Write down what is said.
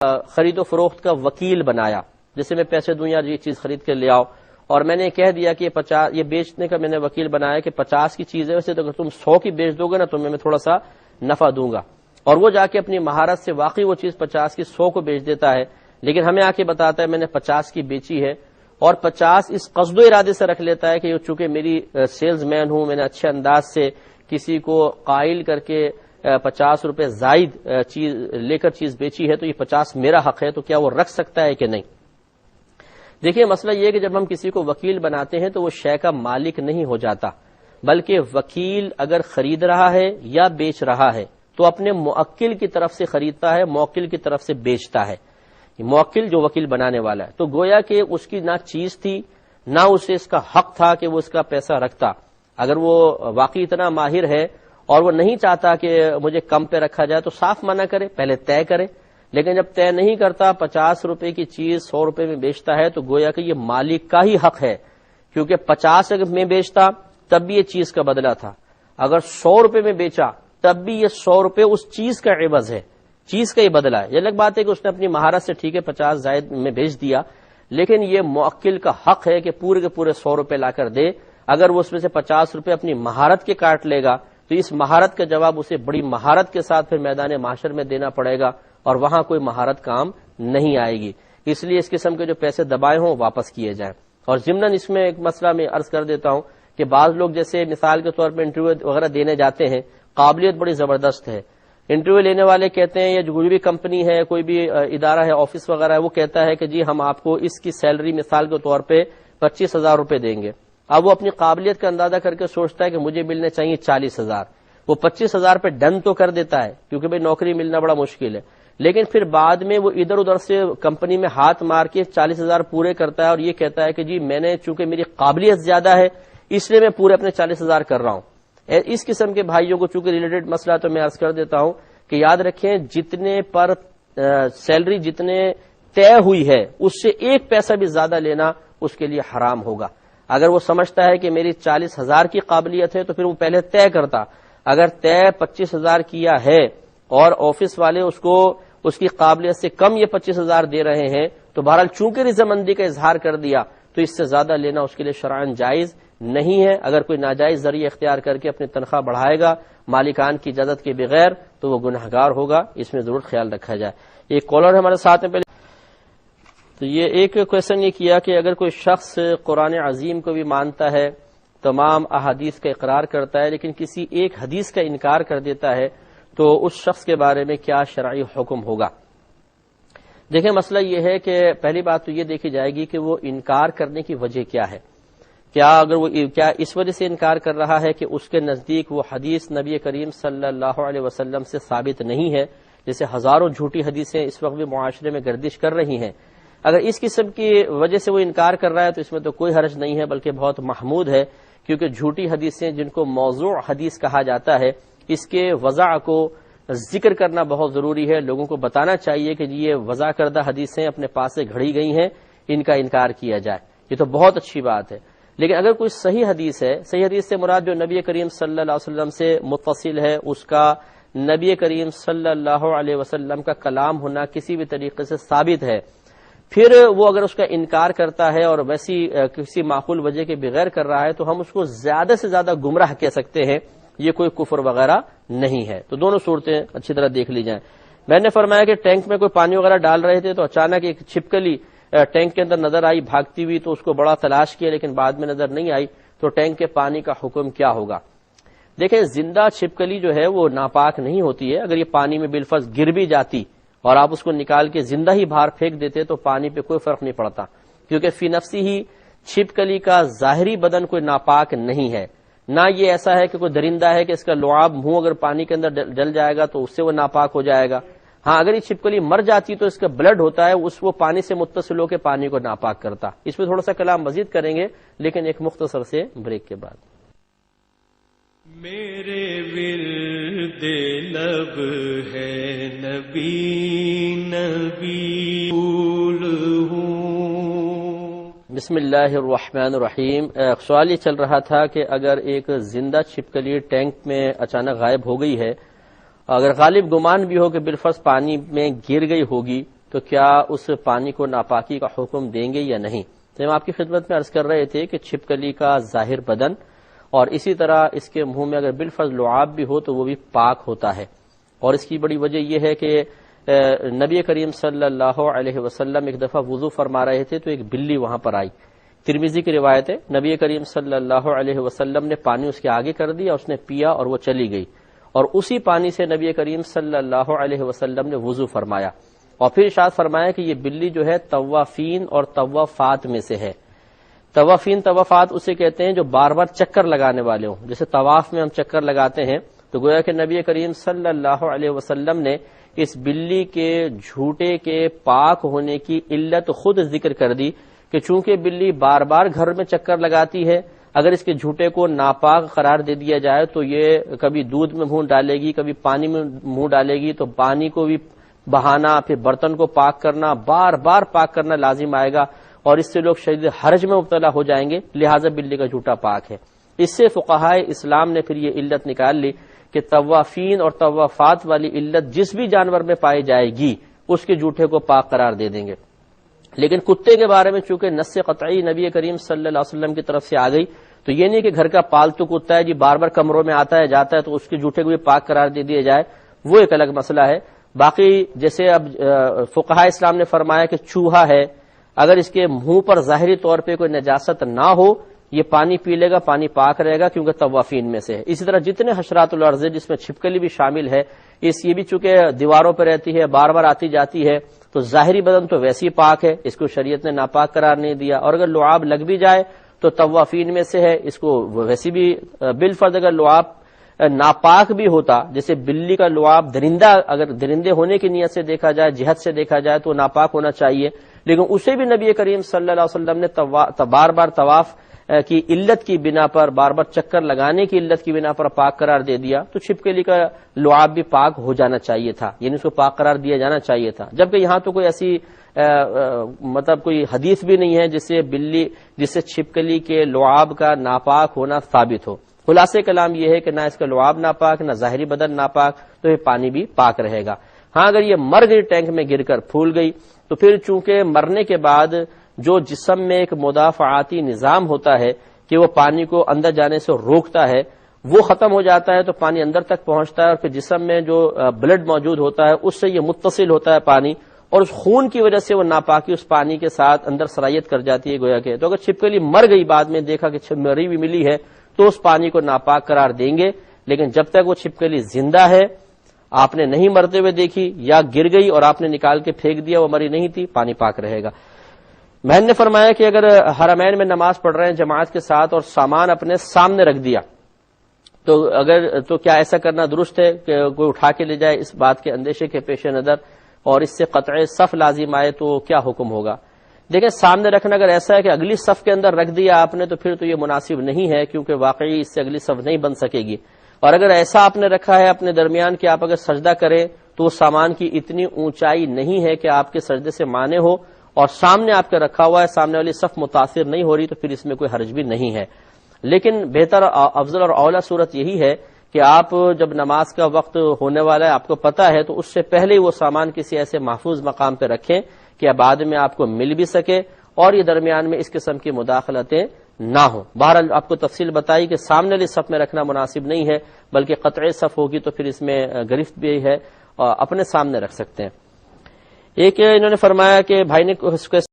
خرید و فروخت کا وکیل بنایا، جسے میں پیسے دوں یا یہ چیز خرید کے لے آؤ، اور میں نے کہہ دیا کہ یہ بیچنے کا میں نے وکیل بنایا کہ 50 کی چیز ہے، ویسے تو اگر تم 100 کی بیچ دو گے نا تو میں تھوڑا سا نفع دوں گا، اور وہ جا کے اپنی مہارت سے واقعی وہ چیز 50 کی 100 کو بیچ دیتا ہے، لیکن ہمیں آ کے بتاتا ہے میں نے 50 کی بیچی ہے، اور 50 اس قصد و ارادے سے رکھ لیتا ہے کہ چونکہ میری سیلز مین ہوں، میں نے اچھے انداز سے کسی کو قائل کر کے 50 روپے زائد چیز لے کر چیز بیچی ہے تو یہ 50 میرا حق ہے، تو کیا وہ رکھ سکتا ہے کہ نہیں؟ دیکھیے مسئلہ یہ ہے کہ جب ہم کسی کو وکیل بناتے ہیں تو وہ شے کا مالک نہیں ہو جاتا، بلکہ وکیل اگر خرید رہا ہے یا بیچ رہا ہے تو اپنے موکل کی طرف سے خریدتا ہے، موکل کی طرف سے بیچتا ہے، موکل جو وکیل بنانے والا ہے، تو گویا کہ اس کی نہ چیز تھی نہ اسے اس کا حق تھا کہ وہ اس کا پیسہ رکھتا۔ اگر وہ واقعی اتنا ماہر ہے اور وہ نہیں چاہتا کہ مجھے کم پہ رکھا جائے تو صاف منع کرے، پہلے طے کرے، لیکن جب طے نہیں کرتا 50 روپے کی چیز 100 روپے میں بیچتا ہے تو گویا کہ یہ مالک کا ہی حق ہے، کیونکہ 50 میں بیچتا تب بھی یہ چیز کا بدلہ تھا، اگر 100 روپے میں بیچا تب بھی یہ 100 روپے اس چیز کا عوض ہے، چیز کا ہی بدلہ ہے۔ یہ الگ بات ہے کہ اس نے اپنی مہارت سے ٹھیک ہے 50 زائد میں بیچ دیا، لیکن یہ موکل کا حق ہے کہ پورے کے پورے 100 روپے لا کر دے۔ اگر وہ اس میں سے 50 روپے اپنی مہارت کے کاٹ لے گا تو اس مہارت کا جواب اسے بڑی مہارت کے ساتھ پھر میدان محشر میں دینا پڑے گا، اور وہاں کوئی مہارت کام نہیں آئے گی۔ اس لیے اس قسم کے جو پیسے دبائے ہوں واپس کیے جائیں۔ اور ضمناً اس میں ایک مسئلہ میں عرض کر دیتا ہوں کہ بعض لوگ جیسے مثال کے طور پہ انٹرویو وغیرہ دینے جاتے ہیں، قابلیت بڑی زبردست ہے، انٹرویو لینے والے کہتے ہیں یا جو کوئی بھی کمپنی ہے، کوئی بھی ادارہ ہے، آفس وغیرہ ہے، وہ کہتا ہے کہ جی ہم آپ کو اس کی سیلری مثال کے طور پہ 25,000 روپے دیں گے۔ اب وہ اپنی قابلیت کا اندازہ کر کے سوچتا ہے کہ مجھے ملنے چاہیے 40,000، وہ 25,000 پہ ڈن تو کر دیتا ہے کیونکہ بھئی نوکری ملنا بڑا مشکل ہے، لیکن پھر بعد میں وہ ادھر ادھر سے کمپنی میں ہاتھ مار کے 40,000 پورے کرتا ہے اور یہ کہتا ہے کہ جی میں نے چونکہ میری قابلیت زیادہ ہے اس لیے میں پورے اپنے 40,000 کر رہا ہوں۔ اس قسم کے بھائیوں کو چونکہ ریلیٹڈ مسئلہ تو میں عرض کر دیتا ہوں کہ یاد رکھیں جتنے پر سیلری جتنے طے ہوئی ہے اس سے 1 پیسہ بھی زیادہ لینا اس کے لیے حرام ہوگا۔ اگر وہ سمجھتا ہے کہ میری 40,000 کی قابلیت ہے تو پھر وہ پہلے طے کرتا، اگر طے 25,000 کیا ہے اور آفس والے اس کو اس کی قابلیت سے کم یہ 25,000 دے رہے ہیں تو بہرحال چونکہ رضامندی کا اظہار کر دیا تو اس سے زیادہ لینا اس کے لیے شرعاً جائز نہیں ہے۔ اگر کوئی ناجائز ذریعہ اختیار کر کے اپنی تنخواہ بڑھائے گا مالکان کی اجازت کے بغیر تو وہ گنہگار ہوگا، اس میں ضرور خیال رکھا جائے۔ ایک کالر ہمارے ساتھ میں پہلے تو یہ ایک کویشچن یہ کیا کہ اگر کوئی شخص قرآن عظیم کو بھی مانتا ہے، تمام احادیث کا اقرار کرتا ہے لیکن کسی ایک حدیث کا انکار کر دیتا ہے تو اس شخص کے بارے میں کیا شرعی حکم ہوگا؟ دیکھیں مسئلہ یہ ہے کہ پہلی بات تو یہ دیکھی جائے گی کہ وہ انکار کرنے کی وجہ کیا ہے، کیا اس وجہ سے انکار کر رہا ہے کہ اس کے نزدیک وہ حدیث نبی کریم صلی اللہ علیہ وسلم سے ثابت نہیں ہے، جیسے ہزاروں جھوٹی حدیثیں اس وقت بھی معاشرے میں گردش کر رہی ہیں۔ اگر اس قسم کی وجہ سے وہ انکار کر رہا ہے تو اس میں تو کوئی حرج نہیں ہے بلکہ بہت محمود ہے، کیونکہ جھوٹی حدیثیں جن کو موضوع حدیث کہا جاتا ہے اس کے وضع کو ذکر کرنا بہت ضروری ہے، لوگوں کو بتانا چاہیے کہ یہ وضع کردہ حدیثیں اپنے پاس سے گھڑی گئی ہیں، ان کا انکار کیا جائے، یہ تو بہت اچھی بات ہے۔ لیکن اگر کوئی صحیح حدیث ہے، صحیح حدیث سے مراد جو نبی کریم صلی اللہ علیہ وسلم سے متصل ہے، اس کا نبی کریم صلی اللہ علیہ وسلم کا کلام ہونا کسی بھی طریقے سے ثابت ہے، پھر وہ اگر اس کا انکار کرتا ہے اور ویسی کسی معقول وجہ کے بغیر کر رہا ہے تو ہم اس کو زیادہ سے زیادہ گمراہ کہہ سکتے ہیں، یہ کوئی کفر وغیرہ نہیں ہے۔ تو دونوں صورتیں اچھی طرح دیکھ لی جائیں۔ میں نے فرمایا کہ ٹینک میں کوئی پانی وغیرہ ڈال رہے تھے تو اچانک ایک چھپکلی ٹینک کے اندر نظر آئی بھاگتی ہوئی، تو اس کو بڑا تلاش کیا لیکن بعد میں نظر نہیں آئی، تو ٹینک کے پانی کا حکم کیا ہوگا؟ دیکھیں زندہ چھپکلی جو ہے وہ ناپاک نہیں ہوتی ہے، اگر یہ پانی میں بالفرض گر بھی جاتی اور آپ اس کو نکال کے زندہ ہی باہر پھینک دیتے تو پانی پہ کوئی فرق نہیں پڑتا، کیونکہ فی نفسی ہی چھپکلی کا ظاہری بدن کوئی ناپاک نہیں ہے، نہ یہ ایسا ہے کہ کوئی درندہ ہے کہ اس کا لعاب منہ اگر پانی کے اندر ڈل جائے گا تو اس سے وہ ناپاک ہو جائے گا۔ ہاں اگر یہ چھپکلی مر جاتی تو اس کا بلڈ ہوتا ہے، وہ پانی سے متصل ہو کے پانی کو ناپاک کرتا۔ اس پہ تھوڑا سا کلام مزید کریں گے لیکن ایک مختصر سے بریک کے بعد۔ میرے ورد لب ہے نبی نبی پھول ہوں۔ بسم اللہ الرحمن الرحیم۔ سوال یہ چل رہا تھا کہ اگر ایک زندہ چھپکلی ٹینک میں اچانک غائب ہو گئی ہے، اگر غالب گمان بھی ہو کہ بالفرض پانی میں گر گئی ہوگی تو کیا اس پانی کو ناپاکی کا حکم دیں گے یا نہیں؟ تو ہم آپ کی خدمت میں عرض کر رہے تھے کہ چھپکلی کا ظاہر بدن اور اسی طرح اس کے منہ میں اگر بالفرض لعاب بھی ہو تو وہ بھی پاک ہوتا ہے، اور اس کی بڑی وجہ یہ ہے کہ نبی کریم صلی اللہ علیہ وسلم ایک دفعہ وضو فرما رہے تھے تو ایک بلی وہاں پر آئی، ترمذی کی روایت ہے، نبی کریم صلی اللہ علیہ وسلم نے پانی اس کے آگے کر دیا، اس نے پیا اور وہ چلی گئی، اور اسی پانی سے نبی کریم صلی اللہ علیہ وسلم نے وضو فرمایا، اور پھر ارشاد فرمایا کہ یہ بلی جو ہے طوافین اور طوافات میں سے ہے۔ طوافین طوافات اسے کہتے ہیں جو بار بار چکر لگانے والے ہوں، جیسے طواف میں ہم چکر لگاتے ہیں، تو گویا کہ نبی کریم صلی اللہ علیہ وسلم نے اس بلی کے جھوٹے کے پاک ہونے کی علت خود ذکر کر دی کہ چونکہ بلی بار بار گھر میں چکر لگاتی ہے، اگر اس کے جھوٹے کو ناپاک قرار دے دیا جائے تو یہ کبھی دودھ میں منہ ڈالے گی، کبھی پانی میں منہ ڈالے گی، تو پانی کو بھی بہانا، پھر برتن کو پاک کرنا، بار بار پاک کرنا لازم آئے گا، اور اس سے لوگ شدید حرج میں مبتلا ہو جائیں گے، لہٰذا بلی کا جھوٹا پاک ہے۔ اس سے فقہائے اسلام نے پھر یہ علت نکال لی کہ طوافین اور طوافات والی علت جس بھی جانور میں پائی جائے گی اس کے جھوٹے کو پاک قرار دے دیں گے، لیکن کتے کے بارے میں چونکہ نص قطعی نبی کریم صلی اللہ علیہ وسلم کی طرف سے آ گئی، تو یہ نہیں کہ گھر کا پالتو کتا ہے جی بار بار کمروں میں آتا ہے جاتا ہے تو اس کے جھوٹے کو بھی پاک قرار دے دیا جائے، وہ ایک الگ مسئلہ ہے۔ باقی جیسے اب فقہائے اسلام نے فرمایا کہ چوہا ہے، اگر اس کے منہ پر ظاہری طور پہ کوئی نجاست نہ ہو، یہ پانی پی لے گا، پانی پاک رہے گا کیونکہ طوافین میں سے ہے۔ اسی طرح جتنے حشرات الارض جس میں چھپکلی بھی شامل ہے، یہ بھی چونکہ دیواروں پہ رہتی ہے، بار بار آتی جاتی ہے، تو ظاہری بدن تو ویسے ہی پاک ہے، اس کو شریعت نے ناپاک قرار نہیں دیا، اور اگر لعاب لگ بھی جائے تو طوافین میں سے ہے، اس کو ویسے بھی بالفرض اگر لعاب ناپاک بھی ہوتا، جیسے بلی کا لعاب درندہ اگر درندے ہونے کی نیت سے دیکھا جائے، جہت سے دیکھا جائے تو ناپاک ہونا چاہیے، لیکن اسے بھی نبی کریم صلی اللہ علیہ وسلم نے بار بار طواف کی علت کی بنا پر، بار بار چکر لگانے کی علت کی بنا پر پاک قرار دے دیا، تو چھپکلی کا لعاب بھی پاک ہو جانا چاہیے تھا، یعنی اس کو پاک قرار دیا جانا چاہیے تھا، جبکہ یہاں تو کوئی ایسی مطلب کوئی حدیث بھی نہیں ہے جس سے چھپکلی کے لعاب کا ناپاک ہونا ثابت ہو۔ خلاصے کلام یہ ہے کہ نہ اس کا لعاب ناپاک، نہ ظاہری بدن ناپاک، تو یہ پانی بھی پاک رہے گا۔ ہاں اگر یہ مر گئی، ٹینک میں گر کر پھول گئی، تو پھر چونکہ مرنے کے بعد جو جسم میں ایک مدافعاتی نظام ہوتا ہے کہ وہ پانی کو اندر جانے سے روکتا ہے، وہ ختم ہو جاتا ہے تو پانی اندر تک پہنچتا ہے، اور پھر جسم میں جو بلڈ موجود ہوتا ہے اس سے یہ متصل ہوتا ہے پانی، اور اس خون کی وجہ سے وہ ناپاکی اس پانی کے ساتھ اندر سرایت کر جاتی ہے گویا کہ۔ تو اگر چھپکلی مر گئی، بعد میں دیکھا کہ مری بھی ملی ہے، تو اس پانی کو ناپاک قرار دیں گے، لیکن جب تک وہ چھپکلی زندہ ہے، آپ نے نہیں مرتے ہوئے دیکھی یا گر گئی اور آپ نے نکال کے پھینک دیا، وہ مری نہیں تھی، پانی پاک رہے گا۔ میں نے فرمایا کہ اگر حرمین میں نماز پڑھ رہے ہیں جماعت کے ساتھ اور سامان اپنے سامنے رکھ دیا، تو کیا ایسا کرنا درست ہے کہ کوئی اٹھا کے لے جائے؟ اس بات کے اندیشے کے پیش نظر اور اس سے قطع صف لازم آئے تو کیا حکم ہوگا؟ دیکھیں، سامنے رکھنا اگر ایسا ہے کہ اگلی صف کے اندر رکھ دیا آپ نے تو پھر تو یہ مناسب نہیں ہے، کیونکہ واقعی اس سے اگلی صف نہیں بن سکے گی، اور اگر ایسا آپ نے رکھا ہے اپنے درمیان کہ آپ اگر سجدہ کریں تو وہ سامان کی اتنی اونچائی نہیں ہے کہ آپ کے سجدے سے مانے ہو، اور سامنے آپ کے رکھا ہوا ہے، سامنے والی صف متاثر نہیں ہو رہی، تو پھر اس میں کوئی حرج بھی نہیں ہے۔ لیکن بہتر، افضل اور اولا صورت یہی ہے کہ آپ جب نماز کا وقت ہونے والا ہے، آپ کو پتا ہے، تو اس سے پہلے ہی وہ سامان کسی ایسے محفوظ مقام پہ رکھیں کہ بعد میں آپ کو مل بھی سکے اور یہ درمیان میں اس قسم کی مداخلتیں نہ ہوں۔ بہرحال آپ کو تفصیل بتائی کہ سامنے والی صف میں رکھنا مناسب نہیں ہے، بلکہ قطعی صف ہوگی تو پھر اس میں گرفت بھی ہے، اور اپنے سامنے رکھ سکتے ہیں۔ ایک انہوں نے فرمایا کہ بھائی نے